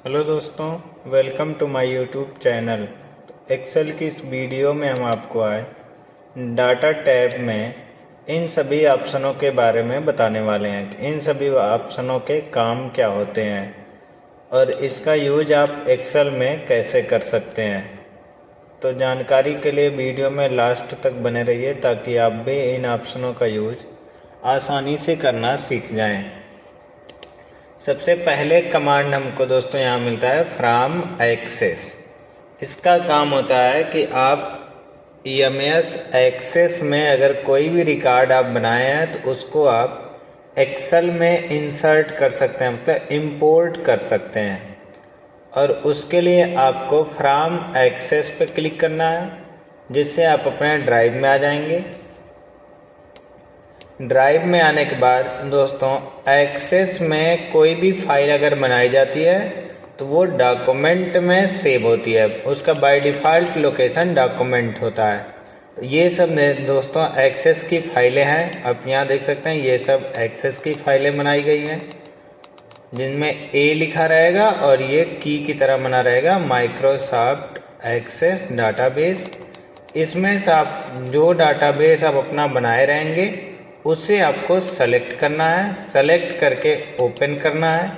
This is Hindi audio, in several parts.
हेलो दोस्तों, welcome to my YouTube channel. Excel की इस वीडियो में हम आपको डाटा टैब में इन सभी ऑप्शनों के बारे में बताने वाले हैं कि इन सभी ऑप्शनों के काम क्या होते हैं और इसका यूज आप एक्सेल में कैसे कर सकते हैं। तो जानकारी के लिए वीडियो में लास्ट तक बने रहिए ताकि आप भी इन ऑप्शनों का यूज आसानी से करना सीख जाएं। सबसे पहले कमांड हमको दोस्तों यहाँ मिलता है फ्रॉम एक्सेस। इसका काम होता है कि आप एमएस एक्सेस में अगर कोई भी रिकॉर्ड आप बनाए हैं तो उसको आप एक्सेल में इंसर्ट कर सकते हैं, मतलब इंपोर्ट कर सकते हैं। और उसके लिए आपको फ्रॉम एक्सेस पे क्लिक करना है, जिससे आप अपने ड्राइव में आ जाएंगे। ड्राइव में आने के बाद दोस्तों एक्सेस में कोई भी फाइल अगर बनाई जाती है तो वो डॉक्यूमेंट में सेव होती है, उसका बाय डिफ़ॉल्ट लोकेशन डॉक्यूमेंट होता है। तो ये सब दोस्तों एक्सेस की फाइलें हैं। आप यहाँ देख सकते हैं ये सब एक्सेस की फाइलें बनाई गई हैं, जिनमें ए लिखा रहेगा और ये की तरह बना रहेगा माइक्रोसॉफ्ट एक्सेस डाटाबेस। इसमें से आप जो डाटाबेस आप अपना बनाए रहेंगे उसे आपको सेलेक्ट करना है, सेलेक्ट करके ओपन करना है।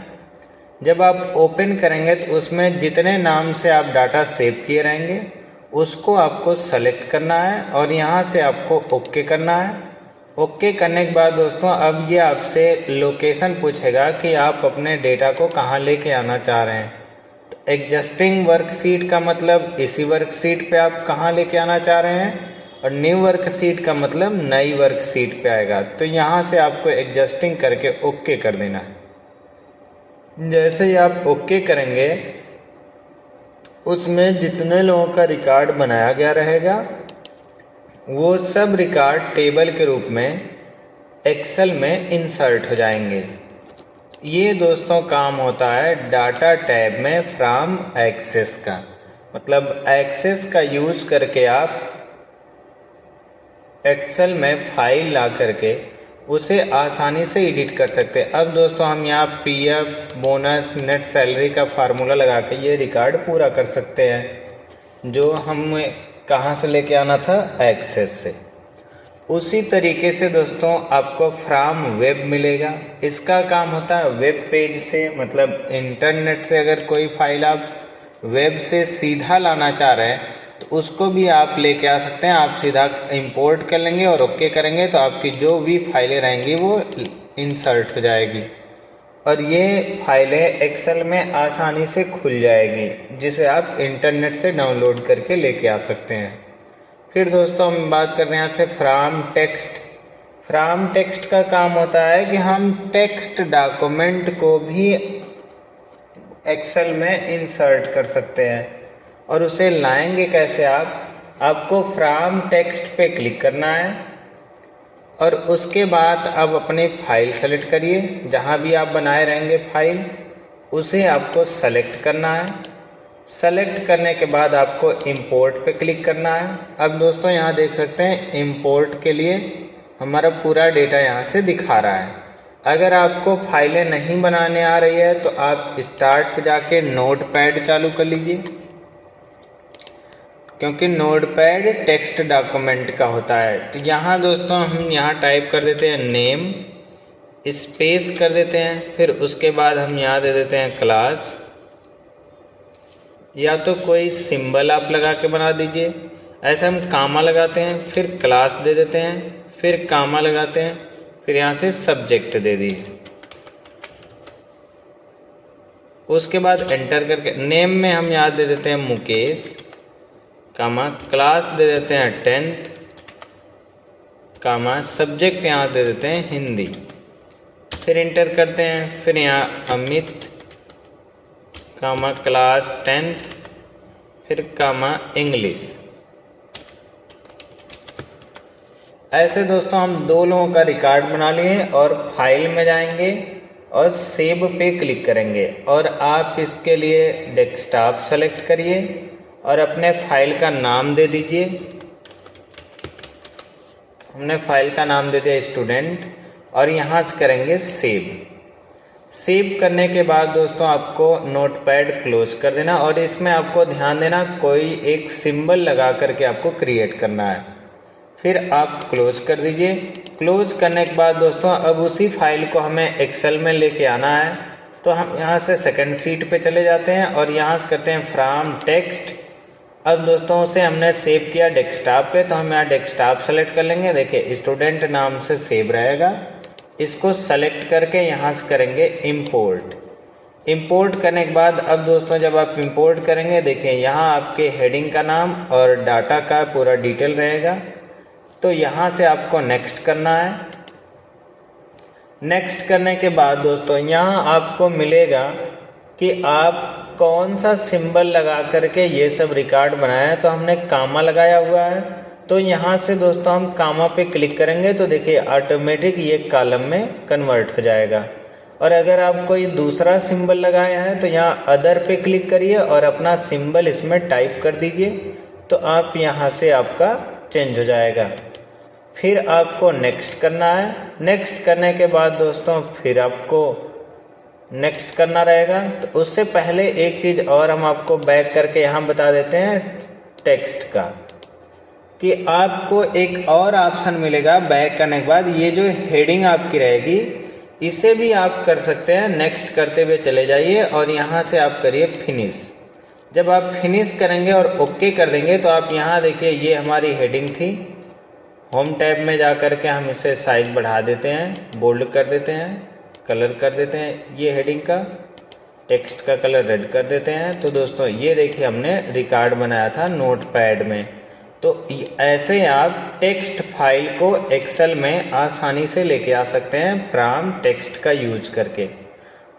जब आप ओपन करेंगे तो उसमें जितने नाम से आप डाटा सेव किए रहेंगे उसको आपको सेलेक्ट करना है और यहाँ से आपको ओके करना है। ओके करने के बाद दोस्तों अब ये आपसे लोकेशन पूछेगा कि आप अपने डेटा को कहाँ लेके आना चाह रहे हैं। तो एग्जिस्टिंग वर्कशीट का मतलब इसी वर्कशीट पे आप कहाँ लेके आना चाह रहे हैं, और न्यू वर्कशीट का मतलब नई वर्कशीट पे आएगा। तो यहाँ से आपको एडजस्टिंग करके ओके कर देना है। जैसे ही आप ओके करेंगे उसमें जितने लोगों का रिकॉर्ड बनाया गया रहेगा वो सब रिकॉर्ड टेबल के रूप में एक्सेल में इंसर्ट हो जाएंगे। ये दोस्तों काम होता है डाटा टैब में फ्रॉम एक्सेस का, मतलब एक्सेस का यूज करके आप एक्सेल में फाइल ला करके उसे आसानी से एडिट कर सकते हैं। अब दोस्तों हम यहाँ पीएफ, बोनस, नेट सैलरी का फार्मूला लगा के ये रिकॉर्ड पूरा कर सकते हैं, जो हमें कहाँ से लेके आना था, एक्सेस से। उसी तरीके से दोस्तों आपको फ्रॉम वेब मिलेगा। इसका काम होता है वेब पेज से, मतलब इंटरनेट से अगर कोई फाइल आप वेब से सीधा लाना चाह रहे हैं तो उसको भी आप लेके आ सकते हैं। आप सीधा इंपोर्ट कर लेंगे और ओके करेंगे तो आपकी जो भी फाइलें रहेंगी वो इंसर्ट हो जाएगी और ये फाइलें एक्सेल में आसानी से खुल जाएगी, जिसे आप इंटरनेट से डाउनलोड करके लेके आ सकते हैं। फिर दोस्तों हम बात कर रहे हैं आपसे फ्रॉम टेक्स्ट। फ्रॉम टेक्स्ट का काम होता है कि हम टेक्स्ट डॉक्यूमेंट को भी एक्सेल में इंसर्ट कर सकते हैं। और उसे लाएंगे कैसे आपको फ्रॉम टेक्स्ट पे क्लिक करना है और उसके बाद आप अपनी फाइल सेलेक्ट करिए, जहाँ भी आप बनाए रहेंगे फाइल उसे आपको सेलेक्ट करना है। सेलेक्ट करने के बाद आपको इंपोर्ट पे क्लिक करना है। अब दोस्तों यहाँ देख सकते हैं इंपोर्ट के लिए हमारा पूरा डेटा यहाँ से दिखा रहा है। अगर आपको फाइलें नहीं बनाने आ रही है तो आप स्टार्ट पे जाके नोटपैड चालू कर लीजिए, क्योंकि नोटपैड टेक्स्ट डॉक्यूमेंट का होता है। तो यहाँ दोस्तों हम यहाँ टाइप कर देते हैं नेम, स्पेस कर देते हैं, फिर उसके बाद हम यहाँ दे देते हैं क्लास, या तो कोई सिंबल आप लगा के बना दीजिए। ऐसे हम कामा लगाते हैं, फिर क्लास दे देते हैं, फिर कामा लगाते हैं, फिर यहाँ से सब्जेक्ट दे दीजिए। उसके बाद एंटर करके नेम में हम यहाँ दे देते हैं मुकेश, कामा क्लास दे देते हैं 10th, कामा सब्जेक्ट यहाँ दे देते हैं हिंदी, फिर इंटर करते हैं। फिर यहाँ अमित, कामा क्लास 10th, फिर कामा इंग्लिश। ऐसे दोस्तों हम दो लोगों का रिकॉर्ड बना लिए और फाइल में जाएंगे और सेव पे क्लिक करेंगे और आप इसके लिए डेस्कटॉप सेलेक्ट करिए और अपने फाइल का नाम दे दीजिए। हमने फाइल का नाम दे दिया स्टूडेंट और यहाँ से करेंगे सेव। सेव करने के बाद दोस्तों आपको नोटपैड क्लोज कर देना और इसमें आपको ध्यान देना कोई एक सिंबल लगा करके आपको क्रिएट करना है। फिर आप क्लोज कर दीजिए। क्लोज करने के बाद दोस्तों अब उसी फाइल को हमें एक्सेल में लेके आना है। तो हम यहाँ से सेकंड सीट पे चले जाते हैं और यहाँ से करते हैं फ्रॉम टेक्स्ट। अब दोस्तों उसे हमने सेव किया डेस्कटॉप पे, तो हम यहाँ डेस्कटॉप सेलेक्ट कर लेंगे। देखिए स्टूडेंट नाम से सेव रहेगा। इसको सेलेक्ट करके यहाँ से करेंगे इंपोर्ट। इंपोर्ट करने के बाद अब दोस्तों जब आप इंपोर्ट करेंगे देखिए यहाँ आपके हेडिंग का नाम और डाटा का पूरा डिटेल रहेगा। तो यहाँ से आपको नेक्स्ट करना है। नेक्स्ट करने के बाद दोस्तों यहाँ आपको मिलेगा कि आप कौन सा सिंबल लगा करके ये सब रिकॉर्ड बनाया है। तो हमने कामा लगाया हुआ है, तो यहाँ से दोस्तों हम कामा पे क्लिक करेंगे तो देखिए ऑटोमेटिक ये कॉलम में कन्वर्ट हो जाएगा। और अगर आप कोई दूसरा सिंबल लगाया है तो यहाँ अदर पे क्लिक करिए और अपना सिंबल इसमें टाइप कर दीजिए, तो आप यहाँ से आपका चेंज हो जाएगा। फिर आपको नेक्स्ट करना है। नेक्स्ट करने के बाद दोस्तों फिर आपको नेक्स्ट करना रहेगा। तो उससे पहले एक चीज़ और हम आपको बैक करके यहाँ बता देते हैं टेक्स्ट का, कि आपको एक और ऑप्शन मिलेगा बैक करने के बाद। ये जो हेडिंग आपकी रहेगी इसे भी आप कर सकते हैं। नेक्स्ट करते हुए चले जाइए और यहाँ से आप करिए फिनिश। जब आप फिनिश करेंगे और ओके कर देंगे तो आप यहाँ देखिए ये हमारी हेडिंग थी। होम टैब में जा कर के हम इसे साइज बढ़ा देते हैं, बोल्ड कर देते हैं, कलर कर देते हैं ये हेडिंग का, टेक्स्ट का कलर रेड कर देते हैं। तो दोस्तों ये देखिए हमने रिकॉर्ड बनाया था नोटपैड में। तो ऐसे आप टेक्स्ट फाइल को एक्सेल में आसानी से लेके आ सकते हैं फ्रॉम टेक्स्ट का यूज करके।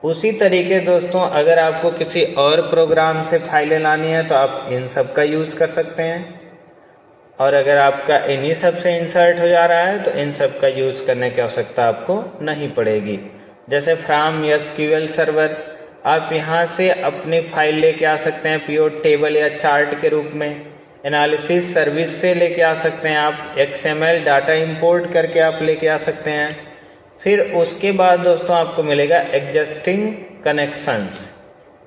उसी तरीके दोस्तों अगर आपको किसी और प्रोग्राम से फाइलें लानी है तो आप इन सब का यूज़ कर सकते हैं। और अगर आपका इन्हीं सब से इंसर्ट हो जा रहा है तो इन सब का यूज़ करने की आवश्यकता आपको नहीं पड़ेगी। जैसे फ्रॉम एसक्यूएल सर्वर आप यहाँ से अपनी फाइल लेके आ सकते हैं पीओ टेबल या चार्ट के रूप में। एनालिसिस सर्विस से लेके आ सकते हैं आप, एक्सएमएल डाटा इंपोर्ट करके आप लेके आ सकते हैं। फिर उसके बाद दोस्तों आपको मिलेगा एग्जिस्टिंग कनेक्शंस।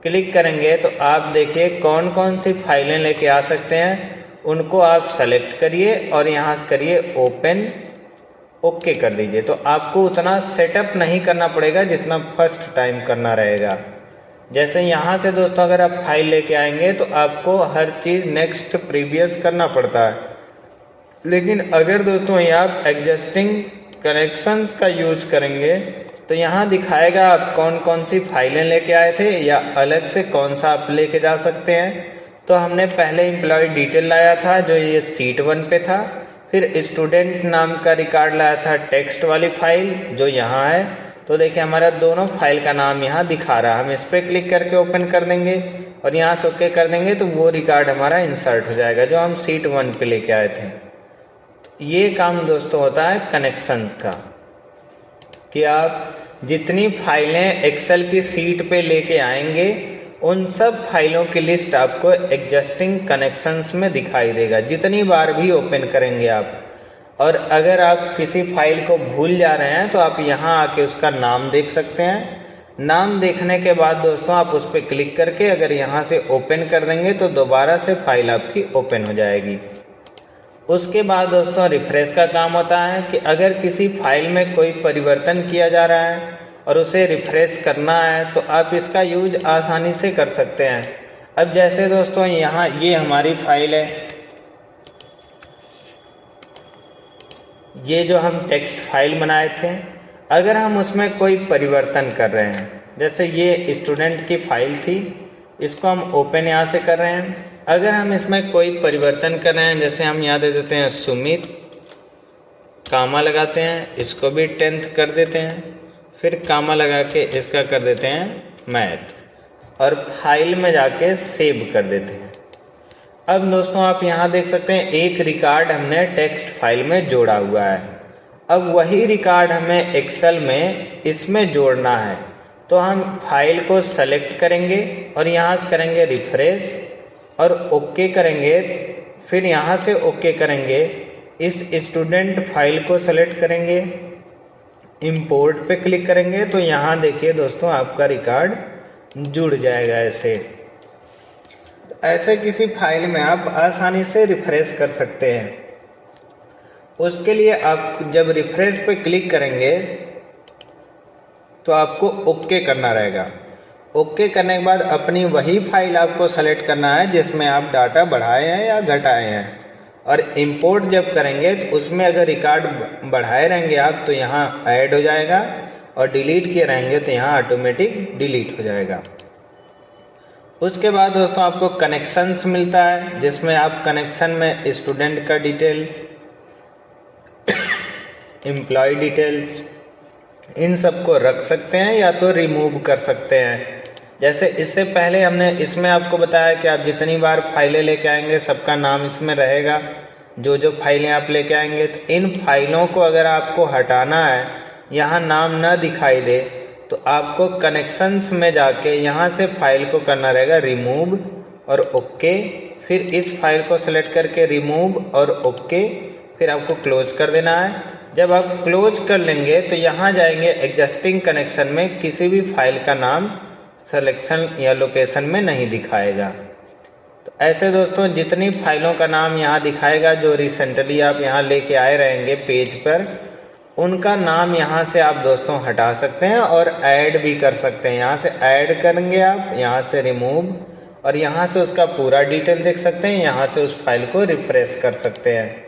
क्लिक करेंगे तो आप देखिए कौन कौन सी फाइलें लेके आ सकते हैं, उनको आप सेलेक्ट करिए और यहाँ से करिए ओपन, ओके कर दीजिए। तो आपको उतना सेटअप नहीं करना पड़ेगा जितना फर्स्ट टाइम करना रहेगा। जैसे यहाँ से दोस्तों अगर आप फाइल लेके आएंगे तो आपको हर चीज़ नेक्स्ट प्रीवियस करना पड़ता है। लेकिन अगर दोस्तों यहाँ आप एग्जिस्टिंग कनेक्शंस का यूज़ करेंगे तो यहाँ दिखाएगा आप कौन कौन सी फाइलें लेके आए थे या अलग से कौन सा आप लेके जा सकते हैं। तो हमने पहले एम्प्लॉय डिटेल लाया था जो ये सीट 1 पे था। फिर स्टूडेंट नाम का रिकॉर्ड लाया था टेक्स्ट वाली फाइल जो यहाँ है। तो देखिए हमारा दोनों फाइल का नाम यहाँ दिखा रहा है। हम इस पर क्लिक करके ओपन कर देंगे और यहाँ से ओके कर देंगे तो वो रिकॉर्ड हमारा इंसर्ट हो जाएगा जो हम सीट 1 पे लेके आए थे। तो ये काम दोस्तों होता है कनेक्शन का, कि आप जितनी फाइलें एक्सेल की सीट पे लेके आएंगे उन सब फाइलों की लिस्ट आपको एग्जिस्टिंग कनेक्शंस में दिखाई देगा जितनी बार भी ओपन करेंगे आप। और अगर आप किसी फाइल को भूल जा रहे हैं तो आप यहाँ आके उसका नाम देख सकते हैं। नाम देखने के बाद दोस्तों आप उस पर क्लिक करके अगर यहाँ से ओपन कर देंगे तो दोबारा से फाइल आपकी ओपन हो जाएगी। उसके बाद दोस्तों रिफ्रेश का काम होता है कि अगर किसी फाइल में कोई परिवर्तन किया जा रहा है और उसे रिफ्रेश करना है तो आप इसका यूज आसानी से कर सकते हैं। अब जैसे दोस्तों यहाँ ये हमारी फाइल है, ये जो हम टेक्स्ट फाइल बनाए थे, अगर हम उसमें कोई परिवर्तन कर रहे हैं, जैसे ये स्टूडेंट की फाइल थी, इसको हम ओपन यहाँ से कर रहे हैं। अगर हम इसमें कोई परिवर्तन कर रहे हैं, जैसे हम यहाँ दे देते हैं सुमित, कामा लगाते हैं, इसको भी 10th कर देते हैं, फिर कामा लगा के इसका कर देते हैं मैथ और फाइल में जाके सेव कर देते हैं। अब दोस्तों आप यहाँ देख सकते हैं एक रिकॉर्ड हमने टेक्स्ट फाइल में जोड़ा हुआ है। अब वही रिकॉर्ड हमें एक्सेल में इसमें जोड़ना है, तो हम फाइल को सेलेक्ट करेंगे और यहाँ से करेंगे रिफ्रेश और ओके करेंगे। फिर यहाँ से ओके करेंगे, इस स्टूडेंट फाइल को सेलेक्ट करेंगे, इंपोर्ट पे क्लिक करेंगे तो यहाँ देखिए दोस्तों आपका रिकॉर्ड जुड़ जाएगा। ऐसे किसी फाइल में आप आसानी से रिफ्रेश कर सकते हैं। उसके लिए आप जब रिफ्रेश पे क्लिक करेंगे तो आपको ओके करना रहेगा। ओके करने के बाद अपनी वही फाइल आपको सेलेक्ट करना है जिसमें आप डाटा बढ़ाए हैं या घटाए हैं, और इंपोर्ट जब करेंगे तो उसमें अगर रिकॉर्ड बढ़ाए रहेंगे आप तो यहाँ ऐड हो जाएगा, और डिलीट किए रहेंगे तो यहाँ ऑटोमेटिक डिलीट हो जाएगा। उसके बाद दोस्तों आपको कनेक्शंस मिलता है जिसमें आप कनेक्शन में स्टूडेंट का डिटेल, एम्प्लॉय डिटेल्स, इन सबको रख सकते हैं या तो रिमूव कर सकते हैं। जैसे इससे पहले हमने इसमें आपको बताया कि आप जितनी बार फाइलें लेके आएंगे सबका नाम इसमें रहेगा। जो फाइलें आप लेके आएंगे तो इन फाइलों को अगर आपको हटाना है, यहाँ नाम ना दिखाई दे, तो आपको कनेक्शंस में जाके यहाँ से फाइल को करना रहेगा रिमूव और ओके। फिर इस फाइल को सेलेक्ट करके रिमूव और ओके, फिर आपको क्लोज कर देना है। जब आप क्लोज कर लेंगे तो यहाँ जाएंगे एग्जिस्टिंग कनेक्शन में, किसी भी फाइल का नाम सिलेक्शन या लोकेशन में नहीं दिखाएगा। तो ऐसे दोस्तों जितनी फाइलों का नाम यहाँ दिखाएगा जो रिसेंटली आप यहाँ लेके आए रहेंगे पेज पर, उनका नाम यहाँ से आप दोस्तों हटा सकते हैं और ऐड भी कर सकते हैं। यहाँ से ऐड करेंगे आप, यहाँ से रिमूव, और यहाँ से उसका पूरा डिटेल देख सकते हैं। यहाँ से उस फाइल को रिफ्रेश कर सकते हैं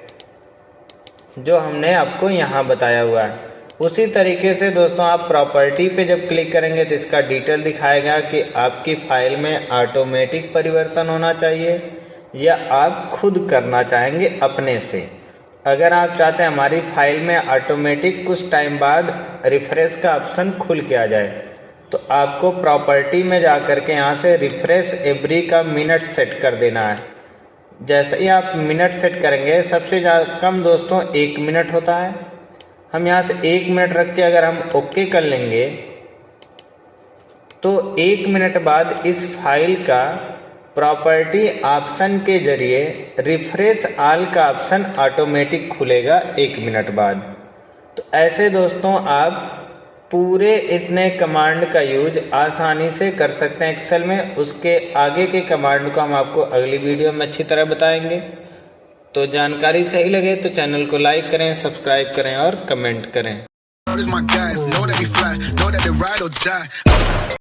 जो हमने आपको यहाँ बताया हुआ है। उसी तरीके से दोस्तों आप प्रॉपर्टी पे जब क्लिक करेंगे तो इसका डिटेल दिखाएगा कि आपकी फाइल में ऑटोमेटिक परिवर्तन होना चाहिए या आप खुद करना चाहेंगे अपने से। अगर आप चाहते हैं हमारी फाइल में ऑटोमेटिक कुछ टाइम बाद रिफ्रेश का ऑप्शन खुल के आ जाए, तो आपको प्रॉपर्टी में जा कर के यहाँ से रिफ्रेश एवरी का मिनट सेट कर देना है। जैसे ही आप मिनट सेट करेंगे, सबसे ज़्यादा कम दोस्तों 1 मिनट होता है। हम यहाँ से 1 मिनट रख के अगर हम ओके कर लेंगे तो 1 मिनट बाद इस फाइल का प्रॉपर्टी ऑप्शन के जरिए रिफ्रेश ऑल का ऑप्शन ऑटोमेटिक खुलेगा 1 मिनट बाद। तो ऐसे दोस्तों आप पूरे इतने कमांड का यूज आसानी से कर सकते हैं एक्सेल में। उसके आगे के कमांड को हम आपको अगली वीडियो में अच्छी तरह बताएंगे। तो जानकारी सही लगे तो चैनल को लाइक करें, सब्सक्राइब करें और कमेंट करें।